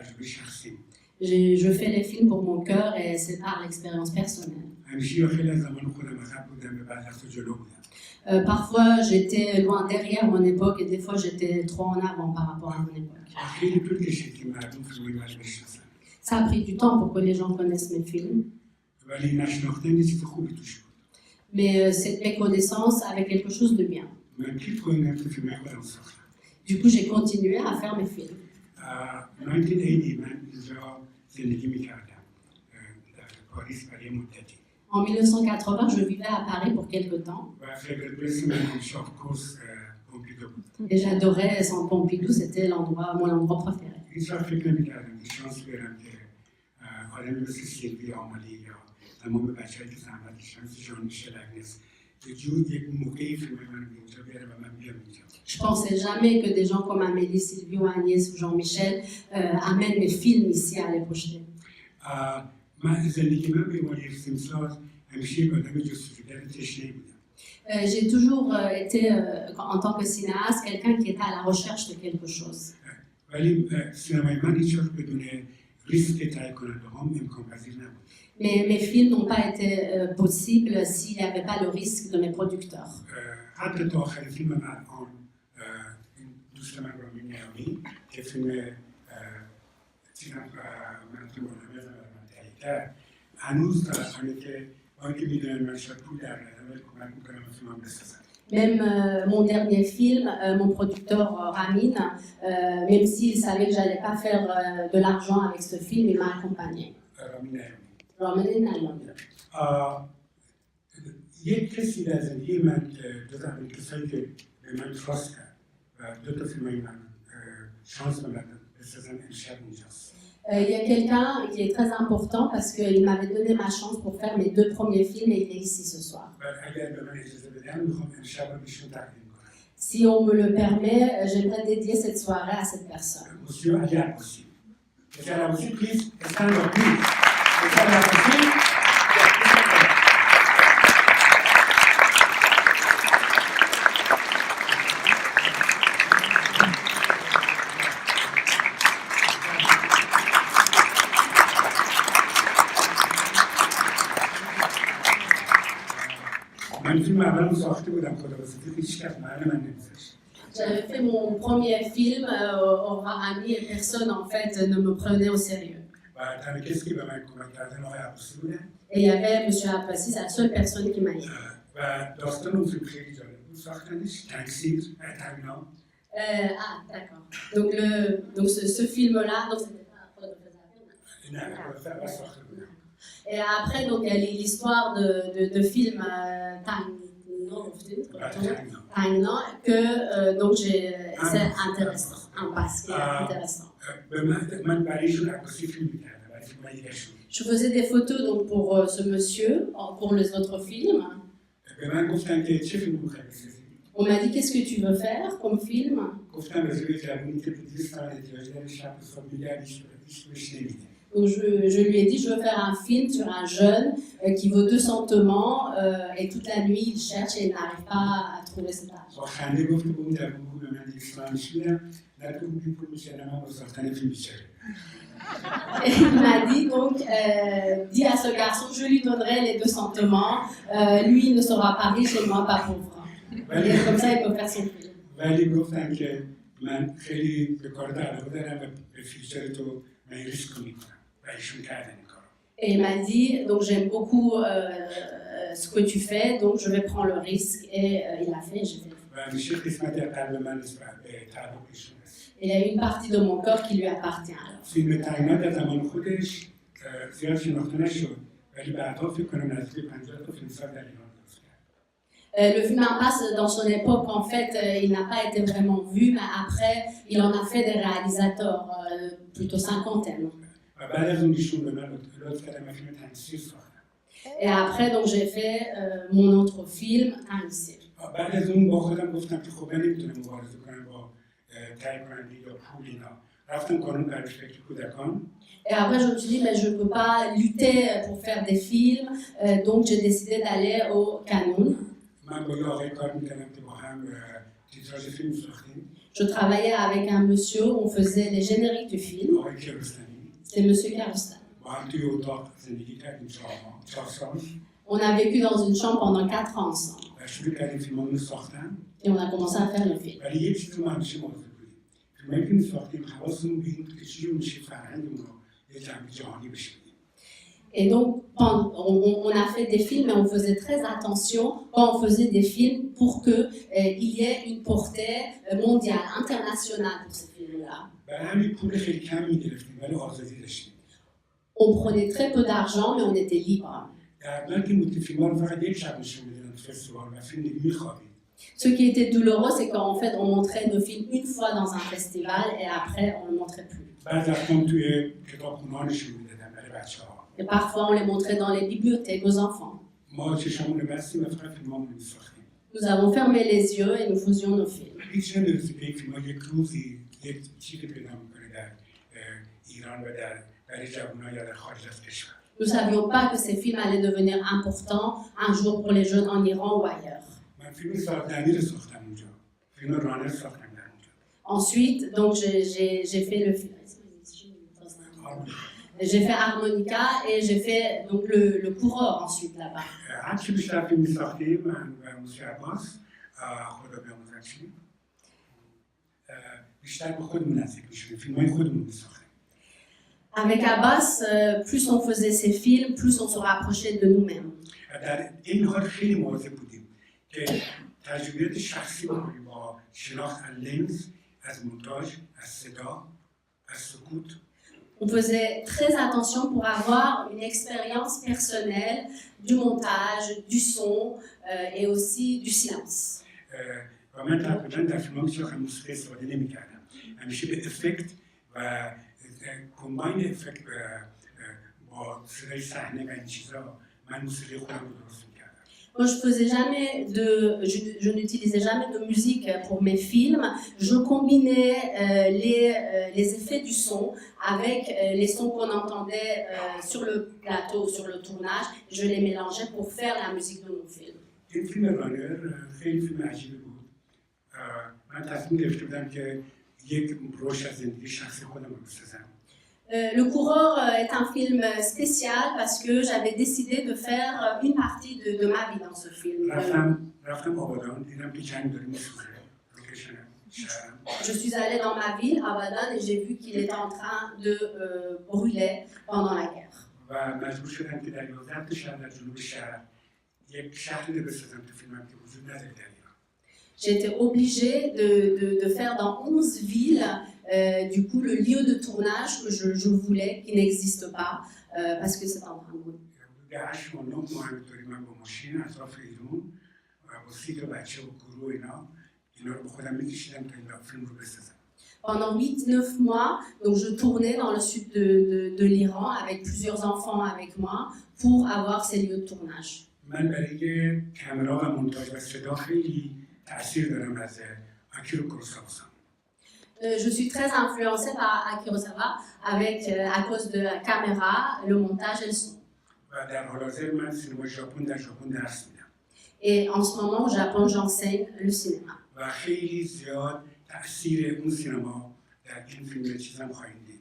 تجربه شخصی. Je fais les films pour mon cœur et c'est par l'expérience personnelle. همیشه یا خیلی از زمان خودم عقب بودم به بعد وقتا جلو بودم. Parfois j'étais loin derrière mon époque et des fois j'étais trop en avant par rapport à mon époque. خیلی طول کشید که مردم فیلمای من رو بشناسن. Ça a pris du temps pour que les gens connaissent mes films. ولی نشناختن یه چیز خوبی توش بود. Mais cette méconnaissance avait quelque chose de bien. من کیف کنم تو فیلمای خودم ساختم. Du coup j'ai continué à faire mes films. 1980 من اینجا زندگی میکردم در پاریس برای مدتی. En 1980, je vivais à Paris pour quelque temps. و فیوریت پلیس من همیشه آف کورس پومپیدو بود. Et j'adorais Centre Pompidou, c'était mon endroit préféré. هیچ وقت فکر نمی‌کردم که شانس بیارم که آدمی مثل سیلوی آمالی یا تمام بچه‌هایی که زحمت کشیدن مثل ژان میشل اگنس یک موقعی فیلم منو به اینجا بیاره و من بیام اینجا. Je pensais jamais que des gens comme Amélie, Sylvie ou Agnès ou Jean-Michel amènent mes films ici à les projeter. من زندگی من به عنوان یک فیلمساز همیشه یک آدم جستجوگر تشنه‌ای بودم. J'ai toujours été, en tant que cinéaste, quelqu'un qui était à la recherche de quelque chose. ولی سینمای من هیچ وقت بدون ریسک تهیه کننده هم امکان پذیر نبود. Mais mes films n'ont pas été possibles s'il n'y avait pas le risque de mes producteurs. حتی تا آخر فیلم من الان دوست من رامین نیامی که فیلم چیزم من تو مهمه من تهیه کرد هنوز طرفانه که آنکه میدونن من شاید پول در ندارم ولی کمک میکنم فیلمم بسازم. Même mon dernier film, mon producteur Ramin, même s'il savait que j'allais pas faire de l'argent avec ce film, il m'a accompagné. Ramin Nayami. یک کسی در زندگی من جز اولین کسایی که به من تراست کرد و دو تا فیلمای من شانس من بسازن امشب اینجاست. Il y a quelqu'un qui est très important parce qu'il m'avait donné ma chance pour faire mes 2 premiers films et il est ici ce soir. Si on me le permet, j'aimerais dédier cette soirée à cette personne. Monsieur Aliab aussi. J'avais fait mon premier film au Rami et personne en fait ne me prenait au sérieux. Et il y avait M. Abbasi, c'est la seule personne qui m'a aidé. D'accord. Donc ce film-là, donc c'était pas Et après, donc, il y a l'histoire de film que donc c'est intéressant, parce qu'il est intéressant. Je faisais des photos donc, pour ce monsieur, pour les autres films. On m'a dit, qu'est-ce que tu veux faire comme film? Donc je lui ai dit, je veux faire un film sur un jeune qui veut 2 sentements et toute la nuit il cherche et il n'arrive pas à trouver cet argent. Et il m'a dit donc, dis à ce garçon, je lui donnerai les 2 sentements, lui il ne sera pas riche et moi pas pauvre. Et comme ça il peut faire son film. Et il m'a dit, donc j'aime beaucoup ce que tu fais, donc je vais prendre le risque. Et il l'a fait, j'ai fait. Et il y a une partie de mon corps qui lui appartient. Le film Impasse, dans son époque, en fait, il n'a pas été vraiment vu, mais après, il en a fait des réalisateurs, plutôt 50aine. Et après, donc, j'ai fait mon autre film, Tansir. Et après, je me suis dit, mais je ne peux pas lutter pour faire des films, donc j'ai décidé d'aller au Canon. Je travaillais avec un monsieur, on faisait les génériques du film. آقای کیارستمی C'est monsieur Kiarostami. با هم توی اتاق زندگی کردیم 4 سال On a vécu dans une chambre pendant 4 ans ensemble. و شروع کردیم فیلمامون رو ساختن. Et on a commencé à faire le film. ولی یه چیزی ما همیشه مواظب بودیم. فیلمایی که می‌ساختیم حواسمون به این بود که چجوری میشه فرهنگمون رو یه جنبه جهانی بشکنیم. Et donc, on a fait des films, mais on faisait très attention quand on faisait des films pour qu'il y ait une portée mondiale, internationale pour ces films-là. برای همین پول خیلی کم می‌گرفتیم ولی آزادی داشتیم. On prenait très peu d'argent, mais on était libre. در بلکه بود فیلم‌ها رو فقط یک شب نشون می‌دادن تو فستیوال و فیلم دیگه می‌خوابید. Ce qui était douloureux, c'est qu'en fait, on montrait nos films une fois dans un festival et après, on ne le montrait plus. بعد رفتم توی کتابخونه‌ها نشون می‌دادم برای بچه‌ها. Et parfois, on les montrait dans les bibliothèques aux enfants. ما چشمون رو بستیم و فقط فیلمامون رو می‌ساختیم. Nous avons fermé les yeux et nous faisions nos films. هیچ نمی‌دونستی که این فیلم‌ها یک روزی یک چیزی پیدا می‌کنه در ایران و برای جوان‌ها یا در خارج از کشور. Nous ne savions pas que ces films allaient devenir importants un jour pour les jeunes en Iran ou ailleurs. من فیلم ساختنی رو ساختم اونجا. فیلم رانر ساختم در اونجا. Ensuite, donc j'ai fait le film. J'ai fait Harmonica et j'ai fait donc le coureur ensuite là-bas. هر چی بیشتر فیلم می‌ساختیم من و موسی عباس خدا بیامرزش بیشتر به خودمون نزدیک می‌شدیم. فیلم‌های خودمون می‌ساختیم. Avec Abbas, plus on faisait ces films, plus on se rapprochait de nous-mêmes. در این حال خیلی مواظب بودیم که تجربیات شخصی بکنیم با شناخت از لنز، از مونتاژ، از صدا، از سکوت. On faisait très attention pour avoir une expérience personnelle du montage, du son et aussi du silence. و من تقریبا در فیلم‌ها هیچ وقت موسیقی استفاده نمی‌کردم. همیشه به افکت و کمباین افکت با صدای صحنه و این چیزا من موسیقی خودم رو درست می‌کردم. Moi, je n'utilisais jamais de musique pour mes films. Je combinais les effets du son avec les sons qu'on entendait sur le plateau, sur le tournage. Je les mélangeais pour faire la musique de nos films. این فیلم رانر خیلی فیلم عجیبی بود. من تصمیم گرفته بودم که یک روش از زندگی شخصی خودم رو بسازم. Le coureur est un film spécial parce que j'avais décidé de faire une partie de ma vie dans ce film. رفتم آبادان دیدم که جنگ داره می‌سوزه. Je suis allée dans ma ville, Abadan, et j'ai vu qu'il était en train de brûler pendant la guerre. و مجبور شدم که در 11 تا شهر در جنوب شهر یک شهری رو بسازم تو فیلمم که وجود نداره در ایران. J'étais obligée de faire dans 11 villes du coup le lieu de tournage que je voulais, qui n'existe pas, parce que c'est en train de brûler. در 8 ماه 9 ماه همینطوری من با ماشین اطراف ایران و با 30 تا بچه و گروه اینا رو به خودم می‌کشیدم تا این فیلم رو بسازم. Pendant 8-9 mois, donc je tournais dans le sud de l'Iran avec plusieurs enfants avec moi pour avoir ces lieux de tournage. من برای کامرا و مونتاژ و صدا خیلی تأثیر دارم از آکیرو کوروساوا. Je suis très influencée par Akira Kurosawa avec à cause de la caméra, le montage et le son. و در حال حاضر من سینما ژاپن در ژاپن درس میدم. Et en ce moment au Japon, j'enseigne le cinéma. و خیلی زیاد تأثیر اون سینما در این فیلم چیزام خواهید دید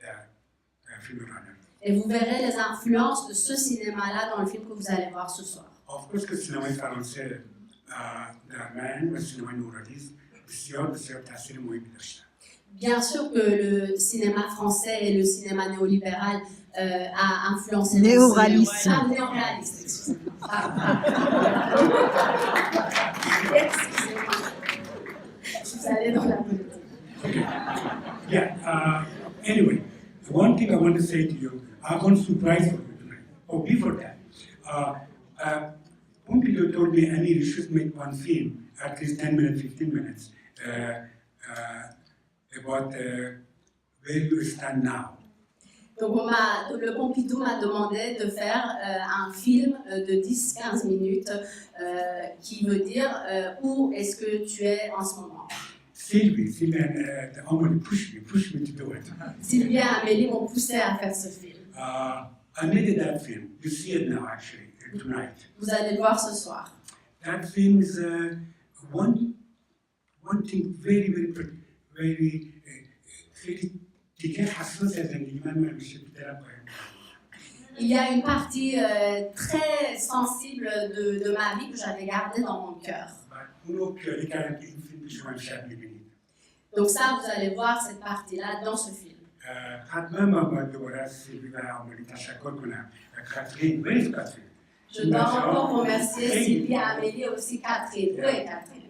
در فیلم رانر. Et vous verrez les influences de ce cinéma-là dans le film que vous allez voir ce soir. Of course که سینمای فرانسه در من و سینمای نورادیز بسیار تأثیر مهمی داشتن. Bien sûr que le cinéma français et le cinéma néolibéral a influencé le néoréalisme. Néoréalisme, excusez-moi. Excusez-moi. Je suis allée dans la politique. Okay. Yeah. Anyway, one thing I want to say to you, I have one surprise for you tonight. Oh, before that, Pompidou told me, Amir, you should make one film, at least 10 minutes, 15 minutes, about where you stand now. Donc le Pompidou m'a demandé de faire un film de 10-15 minutes qui veut dire où est-ce que tu es en ce moment. Sylvie and Amelie pushed me to do it. Sylvie et Amélie m'ont poussé à faire ce film. I made that film. You see it now, actually, tonight. Vous allez le voir ce soir. That film is one one thing very خیلی دیگه حساس زندگی من همیشه تو دلم قایم. Il y a une partie très sensible de ma vie que j'avais gardée dans mon cœur. اونو پیاده کردم که این فیلم شما امشب می‌بینید. Donc ça, vous allez voir cette partie-là dans ce film. حتما من باید دوباره از سیلوی و آمالی تشکر کنم. کاترین، where is Catherine? Je dois encore remercier Sylvie, Amélie et aussi Catherine. Où est Catherine?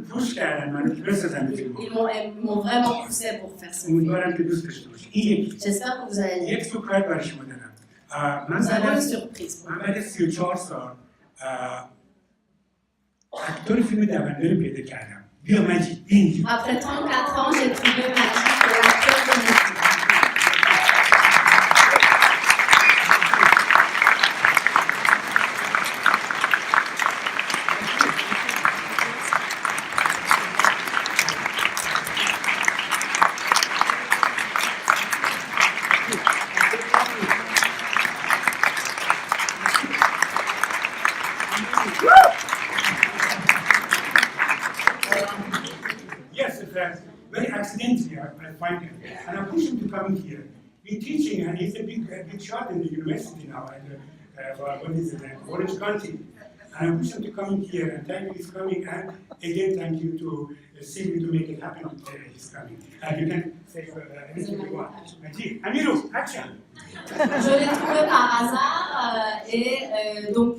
پوش کردن من که بسازم فیلم. Ils m'ont vraiment poussé pour faire ce film. امیدوارم که دوست داشته باشید. این یکی. J'espère que vous allez یک سورپرایز برای شما دارم. Vous avez une surprise. من بعد 34 سال اکتور فیلم دونده رو پیدا کردم. بیا مجید اینجا. Après 34 ans, j'ai trouvé Majid, l'acteur de mon film. Yes, very accidentally I find him. And I push him to come here. He's teaching and he's a big shot in the university now at what is it, Orange County. And I push him to come here and thank you he's coming and again thank you to Sylvie to make it happen he's coming. You can say anything you want. Amiru, action! Je l'ai trouvé par hasard et donc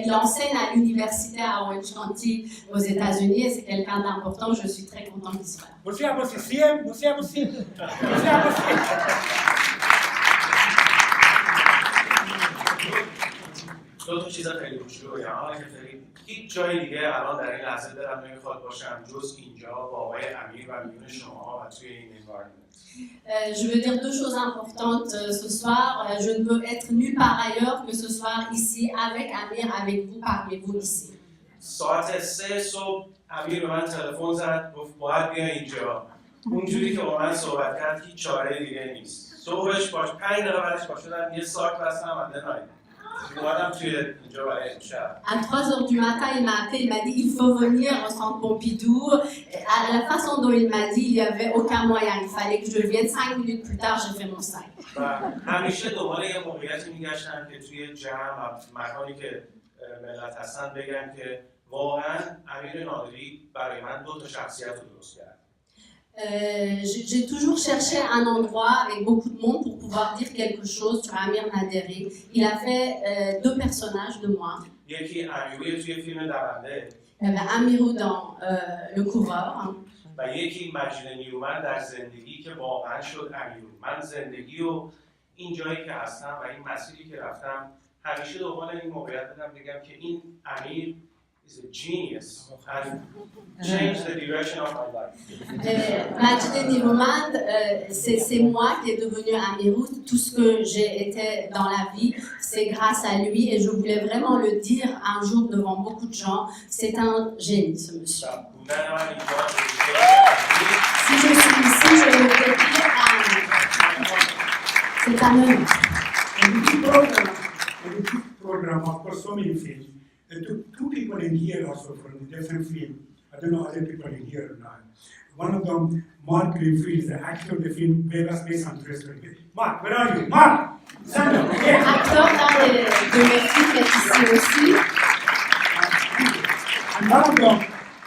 il enseigne à l'université à Orange County aux États-Unis et c'est quelqu'un d'important. Je suis très contente qu'il soit là. دو تا چیز خیلی کوچولو بگم. اما که خیلی هیچ جای دیگه الان در این لحظه دلم نمیخواد باشم جز اینجا با آقای امیر و میون شما و توی این environment. Je veux dire deux choses importantes ce soir. Je ne veux être nulle part ailleurs que ce soir ici avec Amir, avec vous, parmi vous ici. ساعت 3 صبح امیر به من تلفن زد گفت باید بیا اینجا. اونجوری که با من صحبت کرد هیچ چاره دیگه نیست. صبحش باش 5 دقیقه بعدش پا شدم یه ساعت بستم و دنایی. À 3h du matin, il m'a appelé, il m'a dit il faut venir au centre Pompidou. À la façon dont il m'a dit, il n'y avait aucun moyen. Il fallait que je vienne 5 minutes plus tard, j'ai fait mon sac. همیشه دنبال یه موقعیتی میگشتم که توی جمع مکانی که ملت هستن بگم که واقعا امیر نادری برای من دو تا شخصیت رو درست کرد. J'ai toujours cherché un endroit avec beaucoup de monde pour pouvoir dire quelque chose sur Amir Naderi. Il a fait deux personnages de moi. Il y avait Amirou dans Le Coureur. و یکی مجید نیرومند در زندگی که واقعا شد امیرو. من زندگی و این جایی که هستم و این مسیری که رفتم همیشه دنبال این موقعیت بودم بگم که این امیر is a genius and changed the direction of my life. Majid Niroumand, c'est moi qui est devenu Amirou. Tout ce que j'ai été dans la vie, c'est grâce à lui et je voulais vraiment le dire un jour devant beaucoup de gens. C'est un génie, ce monsieur. Si je suis ici, je le fais dire à Amir. C'est un honneur. Program, of course, so many films. Two people in here also from the different field. I don't know other people in here or not. One of them, Mark Greenfield, is the actor of the film Vegas based on true story. Mark, where are you? Mark! Stand up! Acteur de mes films est ici aussi.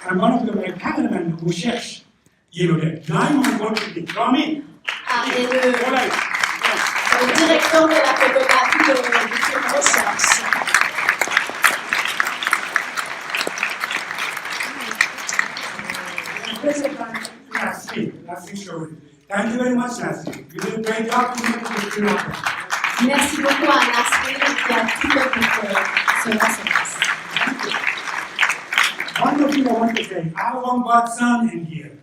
And one of them, my cameraman who cherche, you know, the 911 Rami. Et le directeur de la photographie du film Recherche. Thank you very much, Nasri. You did a great job to make it. Merci beaucoup à Nasri qui a tout fait pour que cela se passe. One of you I want to say, I have one godson in here,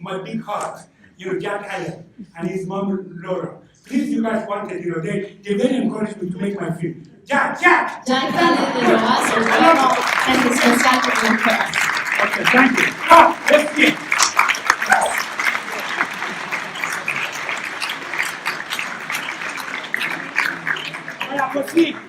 my big heart, you know, Jack Allen and his mom Laura. Please, you guys wanted, you know, they very encouraged me to make my film. Jack! Jack Allen et Laura sont vraiment très spéciales pour mon cœur. Okay, thank you. Ah, let's get. Voilà, possible.